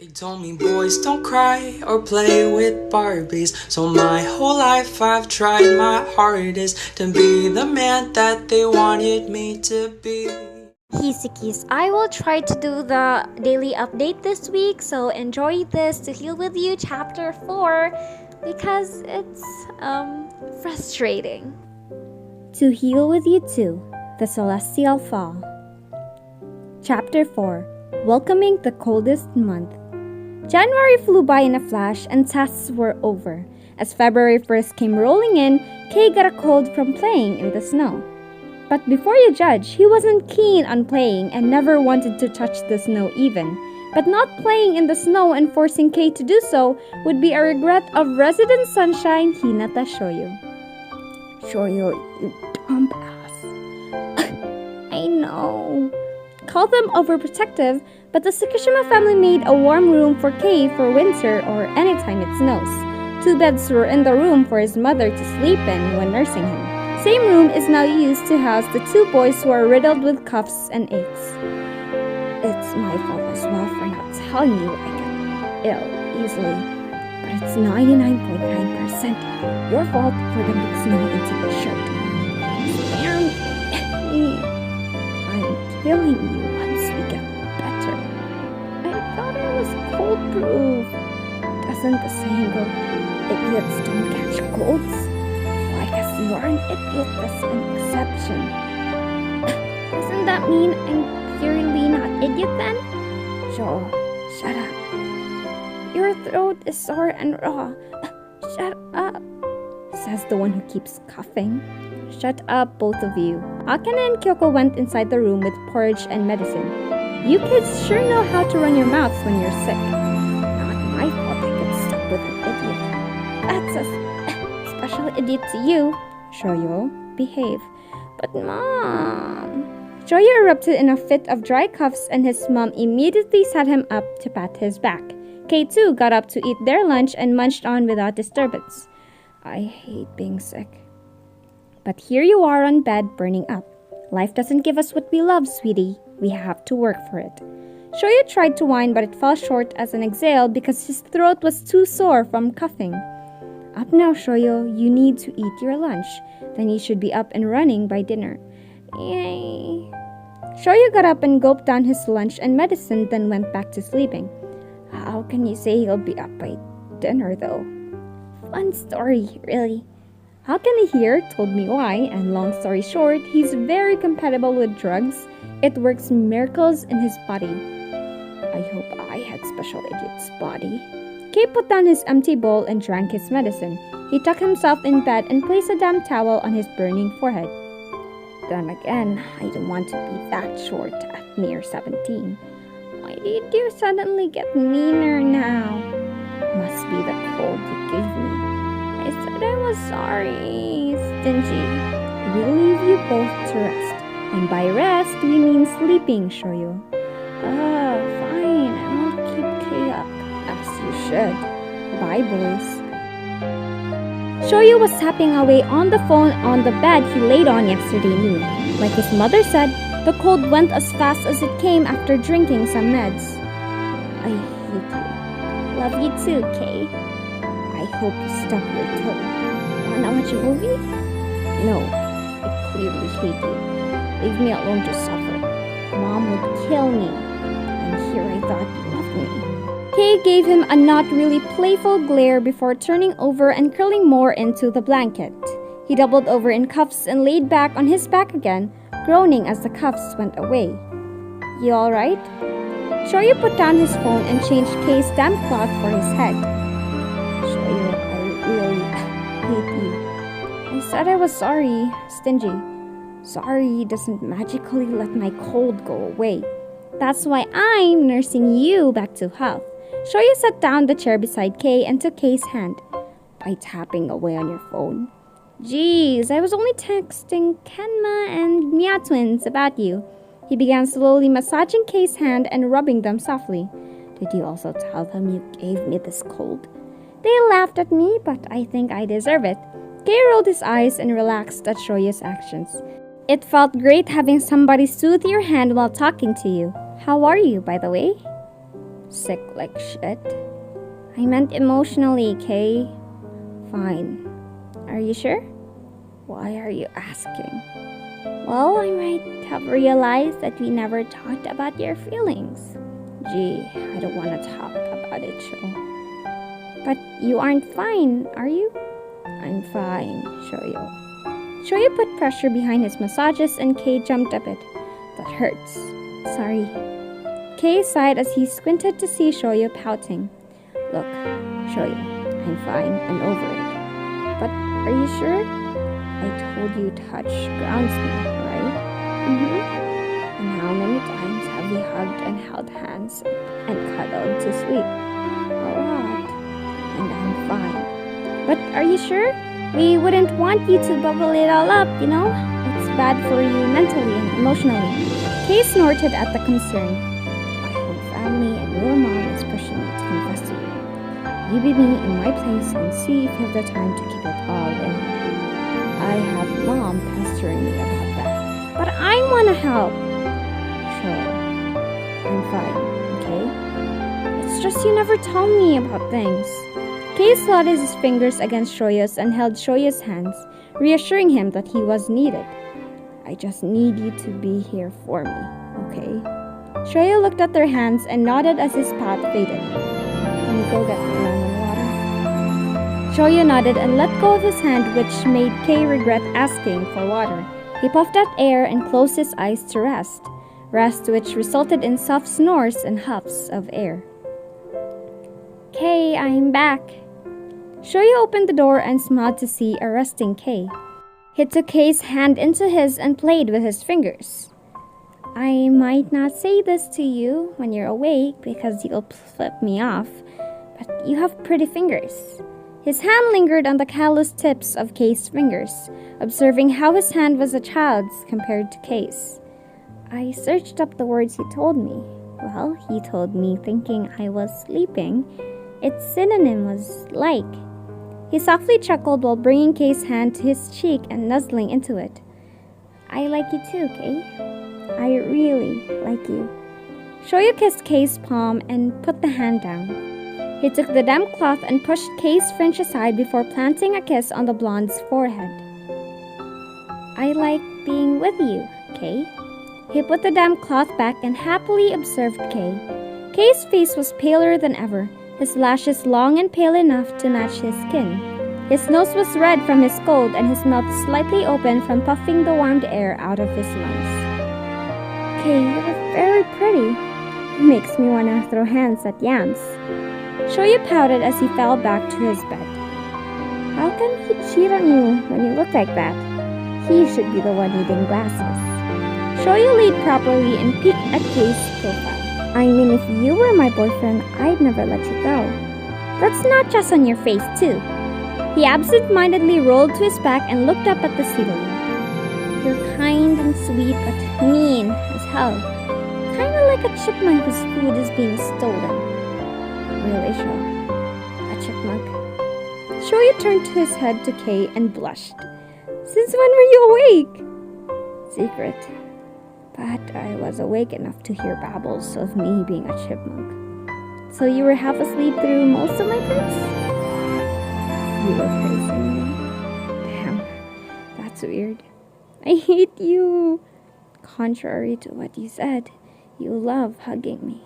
They told me boys don't cry or play with Barbies. So my whole life I've tried my hardest to be the man that they wanted me to be. Hisukis, I will try to do the daily update this week, so enjoy this To Heal With You chapter 4 because it's frustrating. To Heal With You 2, The Celestial Fall. Chapter 4, Welcoming the Coldest Month. January flew by in a flash and tests were over. As February 1st came rolling in, Kay got a cold from playing in the snow. But before you judge, he wasn't keen on playing and never wanted to touch the snow even. But not playing in the snow and forcing Kay to do so would be a regret of resident sunshine Hinata Shoyo. Shoyo, you dumb ass. I know. Called them overprotective, but the TsukiHina family made a warm room for Kay for winter or anytime it snows. 2 beds were in the room for his mother to sleep in when nursing him. Same room is now used to house the 2 boys who are riddled with coughs and aches. It's my fault as well for not telling you I get ill easily, but it's 99.9% your fault for the big snow into my shirt. I'm killing you once we get better. I thought I was cold-proof. Doesn't the saying go, idiots don't catch colds? Well, I guess you're an idiot that's an exception. Doesn't that mean I'm purely not idiot then? Sure, shut up. Your throat is sore and raw. Shut up, says the one who keeps coughing. Shut up, both of you. Akane and Kyoko went inside the room with porridge and medicine. You kids sure know how to run your mouths when you're sick. Not my fault I get stuck with an idiot. That's a special idiot to you. Shoyo, behave. But Mom... Shoyo erupted in a fit of dry coughs and his mom immediately sat him up to pat his back. Kay too got up to eat their lunch and munched on without disturbance. I hate being sick. But here you are on bed burning up. Life doesn't give us what we love, sweetie. We have to work for it. Shoyo tried to whine, but it fell short as an exhale because his throat was too sore from coughing. Up now, Shoyo. You need to eat your lunch. Then you should be up and running by dinner. Yay. Shoyo got up and gulped down his lunch and medicine, then went back to sleeping. How can you say he'll be up by dinner, though? Fun story, really. How can he hear told me why, and long story short, he's very compatible with drugs. It works miracles in his body. I hope I had special idiot's body. Kay put down his empty bowl and drank his medicine. He tucked himself in bed and placed a damp towel on his burning forehead. Then again, I don't want to be that short at near 17. Why did you suddenly get meaner now? Must be the cold you gave me. I said I was sorry, stingy. We'll leave you both to rest. And by rest, we mean sleeping, Shoyo. Fine. I won't keep Kay up. As you should. Bye, boys. Shoyo was tapping away on the phone on the bed he laid on yesterday noon. Like his mother said, the cold went as fast as it came after drinking some meds. I hate you. Love you too, Kay. I hope you stub your toe. Wanna watch a movie? No, I clearly hate you. Leave me alone to suffer. Mom would kill me. And here I thought you loved me. Kay gave him a not really playful glare before turning over and curling more into the blanket. He doubled over in cuffs and laid back on his back again, groaning as the cuffs went away. You alright? Shoyo put down his phone and changed Kay's damp cloth for his head. Shoyo, I really hate you. I said I was sorry, stingy. Sorry doesn't magically let my cold go away. That's why I'm nursing you back to health. Shoyo sat down the chair beside Kay and took Kay's hand. By tapping away on your phone. Geez, I was only texting Kenma and Mia twins about you. He began slowly massaging Kay's hand and rubbing them softly. Did you also tell them you gave me this cold? They laughed at me, but I think I deserve it. Kay rolled his eyes and relaxed at Shoyo's actions. It felt great having somebody soothe your hand while talking to you. How are you, by the way? Sick like shit? I meant emotionally, Kay. Fine. Are you sure? Why are you asking? Well, I might have realized that we never talked about your feelings. Gee, I don't want to talk about it, Sho. But you aren't fine, are you? I'm fine, Shoyo. Shoyo put pressure behind his massages and Kay jumped a bit. That hurts. Sorry. Kay sighed as he squinted to see Shoyo pouting. Look, Shoyo, I'm fine and over it. But are you sure? I told you touch grounds me, right? And how many times have we hugged and held hands and cuddled to sleep? A lot. And I'm fine. But are you sure? We wouldn't want you to bubble it all up, you know? It's bad for you mentally and emotionally. Kay snorted at the concern. My whole family and your mom is pushing me to confess to you. You be me in my place and see if you have the time to keep it all in. I have mom pestering me about that. But I want to help. Sure. I'm fine, okay? It's just you never tell me about things. Kay slotted his fingers against Shoyo's and held Shoyo's hands, reassuring him that he was needed. I just need you to be here for me, okay? Shoyo looked at their hands and nodded as his path faded. Can you go get me lemon water? Shoyo nodded and let go of his hand, which made Kay regret asking for water. He puffed out air and closed his eyes to rest which resulted in soft snores and huffs of air. Kay, I'm back. Shoyo opened the door and smiled to see a resting Kay. He took Kay's hand into his and played with his fingers. I might not say this to you when you're awake because you'll flip me off, but you have pretty fingers. His hand lingered on the callous tips of Kay's fingers, observing how his hand was a child's compared to Kay's. I searched up the words he told me. Well, he told me thinking I was sleeping. Its synonym was like. He softly chuckled while bringing Kay's hand to his cheek and nuzzling into it. I like you too, Kay. I really like you. Shoyo kissed Kay's palm and put the hand down. He took the damp cloth and pushed Kay's fringe aside before planting a kiss on the blonde's forehead. I like being with you, Kay. He put the damp cloth back and happily observed Kay. Kay's face was paler than ever, his lashes long and pale enough to match his skin. His nose was red from his cold and his mouth slightly open from puffing the warmed air out of his lungs. Kay, you're very pretty. It makes me want to throw hands at yams. Shoyo pouted as he fell back to his bed. How can he cheat on you when you look like that? He should be the one needing glasses. Shoyo laid properly and peeked at Kay's profile. I mean, if you were my boyfriend, I'd never let you go. That's not just on your face, too. He absent-mindedly rolled to his back and looked up at the ceiling. You're kind and sweet, but mean as hell. Kinda like a chipmunk whose food is being stolen. Really, Sho? A chipmunk? Shoyo turned his head to Kay and blushed. Since when were you awake? Secret. But I was awake enough to hear babbles of me being a chipmunk. So you were half asleep through most of my pics? You were praising me? Damn, that's weird. I hate you. Contrary to what you said, you love hugging me.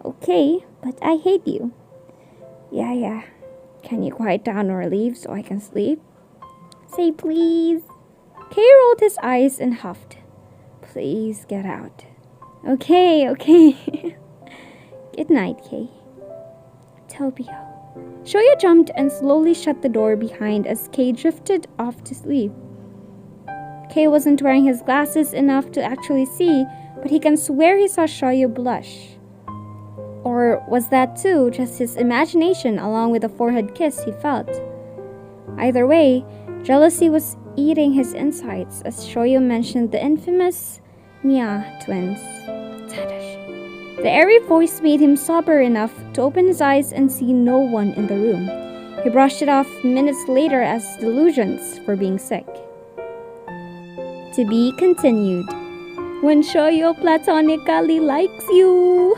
Okay, but I hate you. Yeah. Can you quiet down or leave so I can sleep? Say please. Kay rolled his eyes and huffed. Please get out. Okay. Good night, Kay. Tobio. Shoyo jumped and slowly shut the door behind as Kay drifted off to sleep. Kay wasn't wearing his glasses enough to actually see, but he can swear he saw Shoyo blush. Or was that too just his imagination along with the forehead kiss he felt? Either way, jealousy was eating his insides as Shoyo mentioned the infamous Mia twins. The airy voice made him sober enough to open his eyes and see no one in the room. He brushed it off minutes later as delusions for being sick. To be continued. When Shoyo platonically likes you.